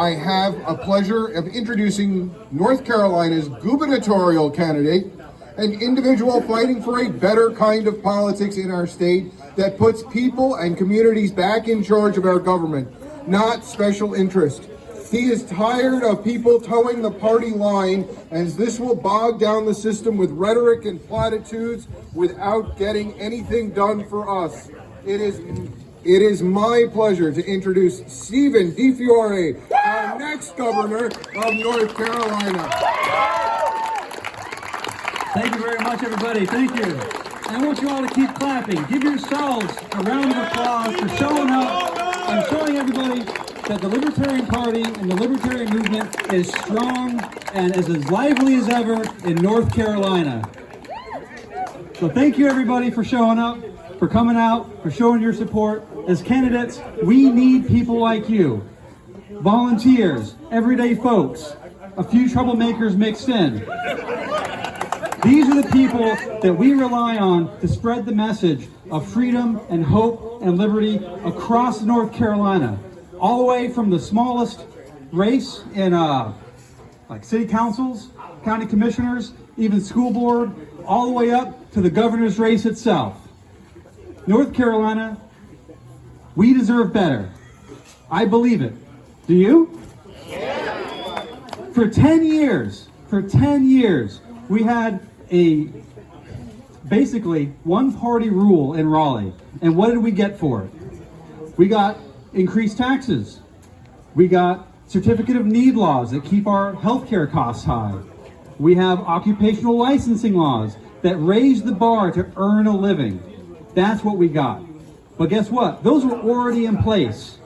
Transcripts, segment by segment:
I have a pleasure of introducing North Carolina's gubernatorial candidate, an individual fighting for a better kind of politics in our state that puts people and communities back in charge of our government, not special interest. He is tired of people towing the party line, as this will bog down the system with rhetoric and platitudes without getting anything done for us. It is my pleasure to introduce Stephen DiFiore, our next governor of North Carolina. Thank you very much, everybody. Thank you. And I want you all to keep clapping. Give yourselves a round of applause for showing up and showing everybody that the Libertarian Party and the Libertarian movement is strong and is as lively as ever in North Carolina. So thank you, everybody, for showing up, for coming out, for showing your support. As candidates, we need people like you. Volunteers, everyday folks, a few troublemakers mixed in. These are the people that we rely on to spread the message of freedom and hope and liberty across North Carolina, all the way from the smallest race in like city councils, county commissioners, even school board, all the way up to the governor's race itself. North Carolina, we deserve better. I believe it. Do you? Yeah. For 10 years, we had basically one party rule in Raleigh. And what did we get for it? We got increased taxes. We got certificate of need laws that keep our healthcare costs high. We have occupational licensing laws that raise the bar to earn a living. That's what we got. But guess what? Those were already in place.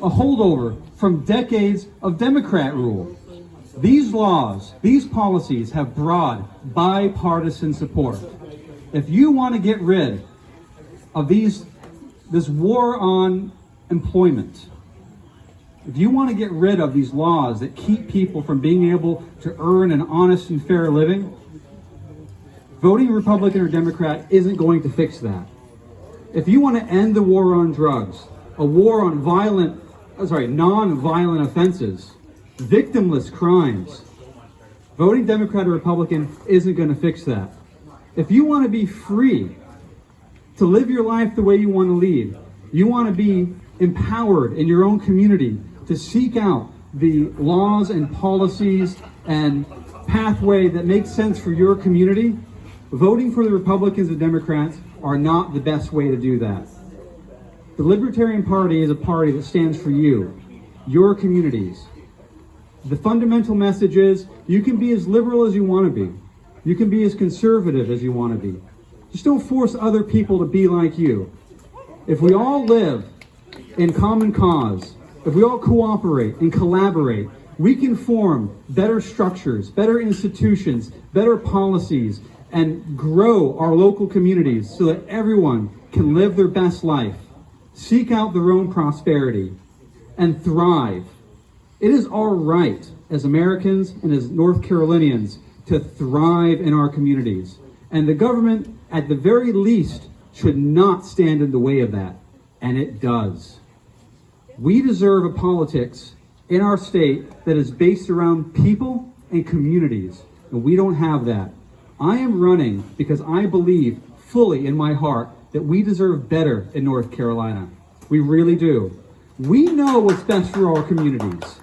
A holdover from decades of Democrat rule. These laws, these policies have broad bipartisan support. If you want to get rid of this war on employment, if you want to get rid of these laws that keep people from being able to earn an honest and fair living, voting Republican or Democrat isn't going to fix that. If you want to end the war on drugs, a war on non-violent offenses, victimless crimes, voting Democrat or Republican isn't going to fix that. If you want to be free to live your life the way you want to lead, you want to be empowered in your own community to seek out the laws and policies and pathway that makes sense for your community, voting for the Republicans and Democrats are not the best way to do that. The Libertarian Party is a party that stands for you, your communities. The fundamental message is you can be as liberal as you want to be. You can be as conservative as you want to be. Just don't force other people to be like you. If we all live in common cause, if we all cooperate and collaborate, we can form better structures, better institutions, better policies, and grow our local communities so that everyone can live their best life, seek out their own prosperity, and thrive. It is our right as Americans and as North Carolinians to thrive in our communities. And the government, at the very least, should not stand in the way of that. And it does. We deserve a politics in our state that is based around people and communities. And we don't have that. I am running because I believe fully in my heart that we deserve better in North Carolina. We really do. We know what's best for our communities.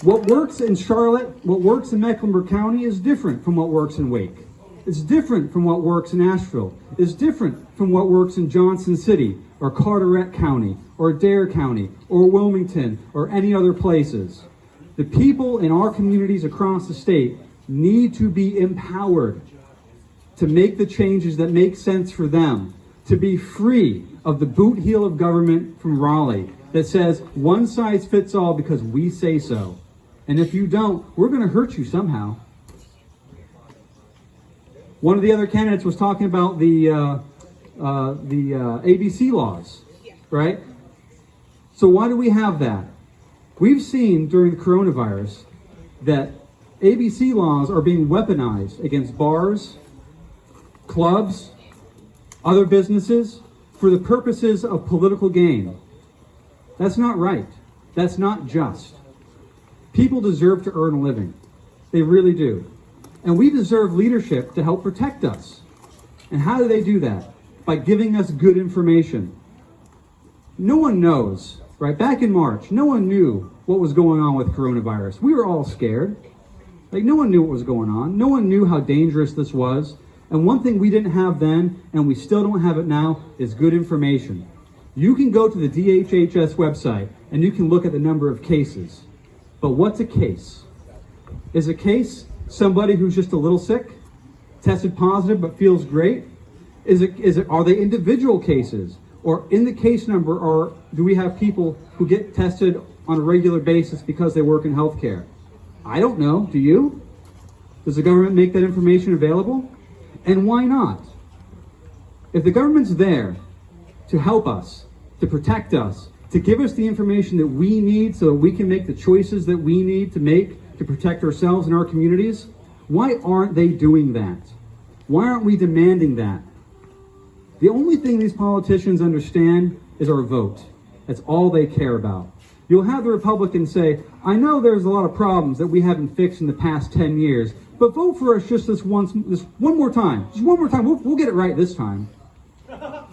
What works in Charlotte, what works in Mecklenburg County is different from what works in Wake. It's different from what works in Asheville. It's different from what works in Johnson City or Carteret County or Dare County or Wilmington or any other places. The people in our communities across the state need to be empowered to make the changes that make sense for them, to be free of the boot heel of government from Raleigh that says one size fits all because we say so. And if you don't, we're going to hurt you somehow. One of the other candidates was talking about the ABC laws, right? So why do we have that? We've seen during the coronavirus that ABC laws are being weaponized against bars, clubs, other businesses for the purposes of political gain. That's not right. That's not just. People deserve to earn a living. They really do. And we deserve leadership to help protect us. And how do they do that? By giving us good information. No one knows, right? Back in March, no one knew what was going on with coronavirus. We were all scared. Like, no one knew what was going on. No one knew how dangerous this was. And one thing we didn't have then, and we still don't have it now, is good information. You can go to the DHHS website and you can look at the number of cases. But what's a case? Is a case somebody who's just a little sick, tested positive but feels great? Are they individual cases? Or in the case number, or do we have people who get tested on a regular basis because they work in healthcare? I don't know. Do you? Does the government make that information available? And why not? If the government's there to help us, to protect us, to give us the information that we need so that we can make the choices that we need to make to protect ourselves and our communities, why aren't they doing that? Why aren't we demanding that? The only thing these politicians understand is our vote. That's all they care about. You'll have the Republicans say, I know there's a lot of problems that we haven't fixed in the past 10 years, but vote for us just this one more time. Just one more time. We'll get it right this time.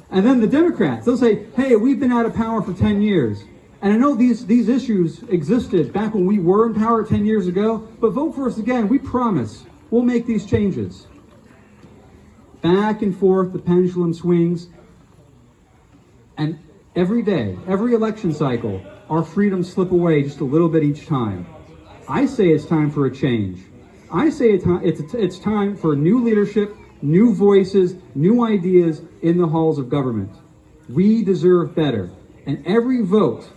And then the Democrats, they'll say, hey, we've been out of power for 10 years. And I know these issues existed back when we were in power 10 years ago, but vote for us again. We promise we'll make these changes. Back and forth, the pendulum swings. And every day, every election cycle, our freedoms slip away just a little bit each time. I say it's time for a change. I say it's time for new leadership, new voices, new ideas in the halls of government. We deserve better. And every vote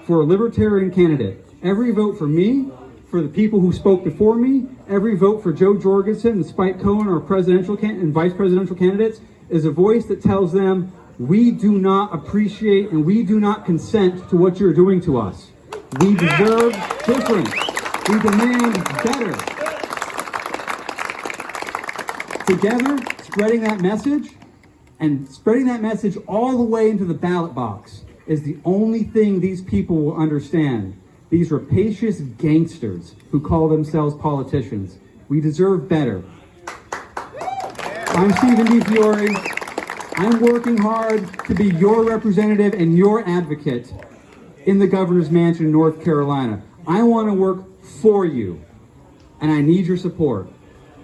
for a libertarian candidate, every vote for me, for the people who spoke before me, every vote for Joe Jorgensen and Spike Cohen, our presidential and vice presidential candidates, is a voice that tells them, we do not appreciate and we do not consent to what you're doing to us. We deserve different. We demand better. Together, spreading that message, and spreading that message all the way into the ballot box, is the only thing these people will understand. These rapacious gangsters who call themselves politicians. We deserve better. I'm Stephen DiFiore. I'm working hard to be your representative and your advocate in the governor's mansion in North Carolina. I want to work for you, and I need your support.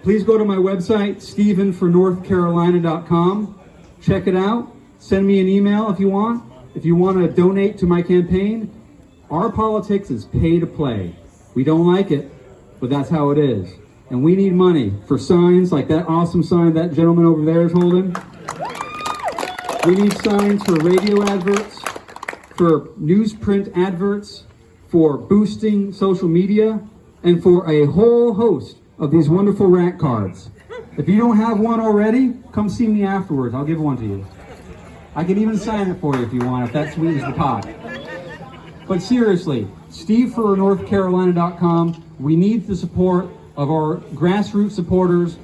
Please go to my website, stephenfornorthcarolina.com. Check it out. Send me an email if you want. If you want to donate to my campaign, our politics is pay to play. We don't like it, but that's how it is. And we need money for signs like that awesome sign that gentleman over there is holding. We need signs for radio adverts, for newsprint adverts, for boosting social media, and for a whole host of these wonderful rack cards. If you don't have one already, come see me afterwards. I'll give one to you. I can even sign it for you if you want, if that sweetens the pot. But seriously, SteveForNorthCarolina.com. We need the support of our grassroots supporters,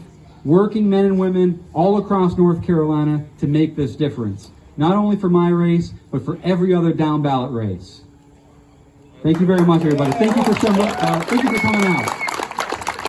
working men and women all across North Carolina to make this difference. Not only for my race, but for every other down ballot race. Thank you very much, everybody. Thank you for coming out.